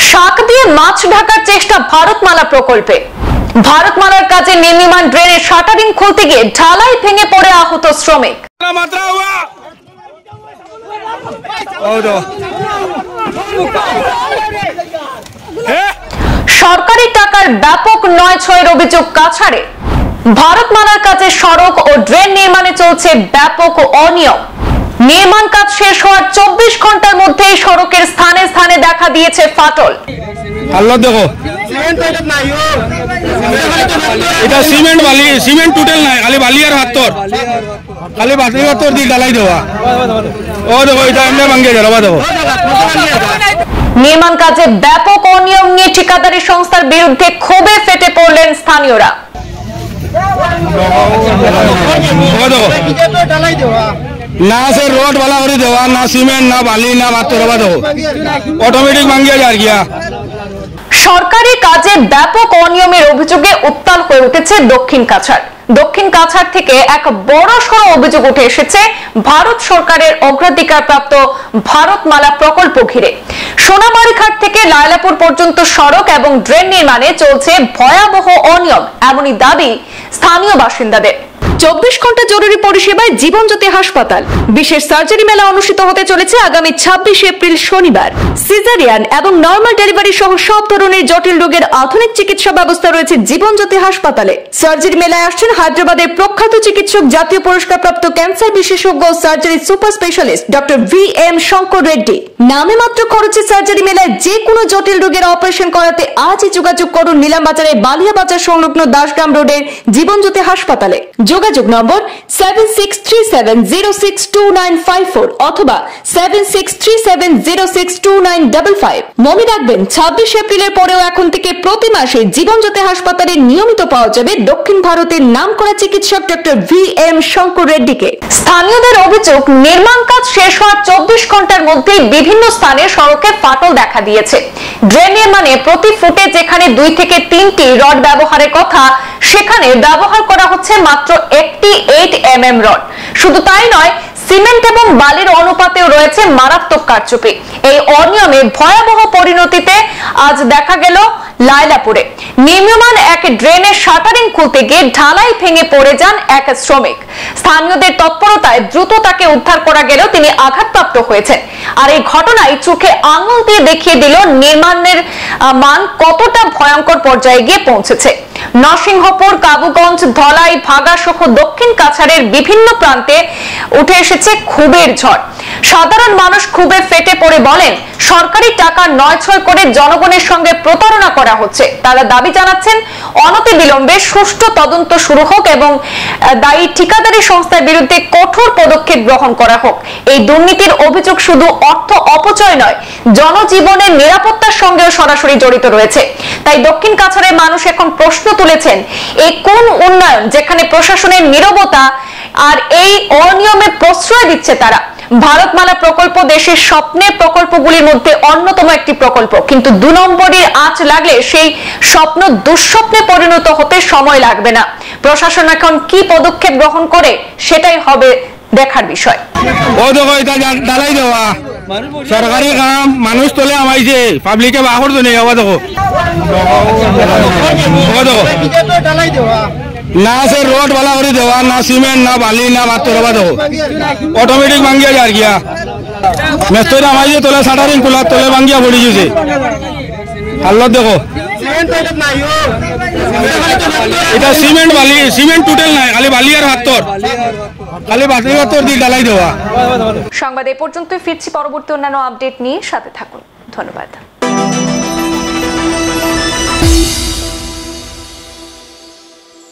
শাক দিয়ে মাছ ঢাকার চেষ্টা ভারতমালা প্রকল্পে। ভারতমালার কাজে নির্মাণ ড্রেনের শাটারিং খুলতে গিয়ে ঢালাই ভেঙে পড়ে আহত শ্রমিক। সরকারি টাকার ব্যাপক নয়-ছয়ের অভিযোগ কাছাড়ে। ভারতমালার কাজে সড়ক ও ড্রেন নির্মাণে চলছে ব্যাপক অনিয়ম। নির্মাণ কাজ শেষ হওয়ার 24 ঘন্টার মধ্যেই সড়কের স্থানে স্থানে দেখা দিয়েছে ফাটল। দেখো এটা সিমেন্ট বালি, সিমেন্ট টোটাল নাই, খালি বালি আর হাতর, খালি বালি হাতর দিয়ে ঢালাই দেওয়া। ও দেখো এটা এমনি ভাঙিয়ে যাবে। দেখো নির্মাণ কাজে ব্যাপক অনিয়ম নিয়ে ঠিকাদারি সংস্থার বিরুদ্ধে ক্ষোভে ফেটে পড়লেন স্থানীয়রা। না সে রোড वाला করে দেওয়া, না সিমেন্ট, না বালি, না হাতর। দেখো অটোমেটিক ভাঙিয়ে যায় গিয়া। সরকারি কাজে ব্যাপক অনিয়মের অভিযোগে উত্তাল হয়ে উঠেছে দক্ষিণ কাছাড়। দক্ষিণ কাছাড় থেকে এক বড়সড় অভিযোগ উঠে এসেছে ভারত সরকারের অগ্রাধিকারপ্রাপ্ত ভারতমালা প্রকল্প ঘিরে। সোনাবাড়িঘাট থেকে লায়লাপুর পর্যন্ত সড়ক এবং ড্রেন নির্মাণে চলছে ভয়াবহ অনিয়ম, এমনই দাবি স্থানীয় বাসিন্দাদের। 24 ঘন্টা জরুরি পরিষেবায় জীবনজ্যোতি হাসপাতাল। বিশেষ সার্জারি মেলা অনুষ্ঠিত হতে চলেছে আগামী 26 এপ্রিল শনিবার। সিজারিয়ান এবং নরমাল ডেলিভারি সহ সব ধরনের জটিল রোগের আধুনিক চিকিৎসা ব্যবস্থা রয়েছে জীবনজ্যোতি হাসপাতালে। সার্জারি মেলায় আসছেন হায়দ্রাবাদের প্রখ্যাত চিকিৎসক, জাতীয় পুরস্কারপ্রাপ্ত ক্যান্সার বিশেষজ্ঞ, surgery super specialist doctor VM Shankar Reddy. নামে মাত্র খরচে সার্জারি মেলায় যে কোনো জটিল রোগের অপারেশন করাতে আজই যোগাযোগ করুন নিলামবাজারের বালিয়া বাজার সংলগ্ন দাসগ্রাম রোডের জীবনজ্যোতি হাসপাতালে। যোগাযোগ নম্বর 7637062954 অথবা 7637062955। মনে রাখবেন 26 এপ্রিলের পরেও এখন থেকে প্রতি মাসে জীবনজ্যোতি হাসপাতালে নিয়মিত পাওয়া যাবে দক্ষিণ ভারতের নামকরা চিকিৎসক ডক্টর VM শঙ্কর রেড্ডিকে। স্থানীয়দের অভিযোগ, নির্মাণ কাজ শেষ হওয়ার 24 ঘন্টার মধ্যেই বিভিন্ন স্থানে সড়কে ফাটল দেখা দিয়েছে। ড্রেন নির্মাণে প্রতি ফুটে যেখানে 2 থেকে 3টি রড ব্যবহারের কথা, সেখানে ব্যবহার করা হচ্ছে মাত্র একটি 8 mm রড। শুধু তাই নয়, সিমেন্ট এবং বালির অনুপাতেও রয়েছে মারাত্মক কারচুপি। এই অনিয়মে ভয়াবহ পরিণতিতে আজ দেখা গেল লায়লাপুরে। নির্মাণ এক ড্রেনের শাটারিং খুলতে গিয়ে ঢালাই ভেঙে পড়ে যান এক শ্রমিক। স্থানীয়দের তৎপরতায় দ্রুত তাকে উদ্ধার করা গেলেও তিনি আঘাতপ্রাপ্ত হয়েছেন। আর এই ঘটনায় চোখে আঙুল দিয়ে দেখিয়ে দিল নির্মাণের মান কতটা ভয়ঙ্কর পর্যায়ে গিয়ে পৌঁছেছে। নরসিংহপুর, কাবুগঞ্জ, ধলাই, ভাগা সহ দক্ষিণ কাছাড়ের বিভিন্ন প্রান্তে উঠে এসেছে ক্ষোভের ঝড়। সাধারণ মানুষ ক্ষোভে ফেটে পড়ে বলেন, সরকারি টাকা নয়-ছয় করে জনগণের সঙ্গে প্রতারণা করা হচ্ছে। তারা দাবি জানাচ্ছেন অনতিবিলম্বে সুষ্ঠু তদন্ত শুরু হোক এবং দায়ী ঠিকাদারি সংস্থার বিরুদ্ধে কঠোর পদক্ষেপ গ্রহণ করা হোক। এই দুর্নীতির অভিযোগ শুধু অর্থ অপচয় নয়, জনজীবনের নিরাপত্তার সঙ্গেও সরাসরি জড়িত রয়েছে। তাই দক্ষিণ কাছাড়ের মানুষ এখন প্রশ্ন তুলেছেন, এই কোন উন্নয়ন যেখানে প্রশাসনের নীরবতা আর এই অনিয়মে প্রশ্রয় দিচ্ছে তারা? ভারতমালা প্রকল্প দেশের স্বপ্নের প্রকল্পগুলির মধ্যে অন্যতম একটি প্রকল্প, কিন্তু 2 নম্বরের আঁচ লাগলে সেই স্বপ্ন দুঃস্বপ্নে পরিণত হতে সময় লাগবে না। প্রশাসন এখন কি পদক্ষেপ গ্রহণ করে সেটাই হবে দেখার বিষয়। ও দেখো এটা ঢালাই দেওয়া সরকারি কাম, মানুষ তোলে আমাইছে, পাবলিকে বাহর জন্য দেখো। দেখো না সে রোড वाला করে দেওয়া, না সিমেন্ট, না বালি, না হাতর। দেখো অটোমেটিক ভাঙিয়ে যায় গিয়া। মেস্তরি আমাইছে তোলে শাটারিং খোলা, তোলে ভাঙিয়া পড়ি গেছে। হাল্লা দেখো এটা সিমেন্ট বালি, সিমেন্ট টোটাল নাই, খালি বালি আর হাতর, খালি বালি হাতর দিয়ে ঢালাই দেওয়া। সংবাদ এ পর্যন্তই, ফিরছি পরবর্তী অন্যান্য আপডেট নিয়ে, সাথে থাকুন। ধন্যবাদ।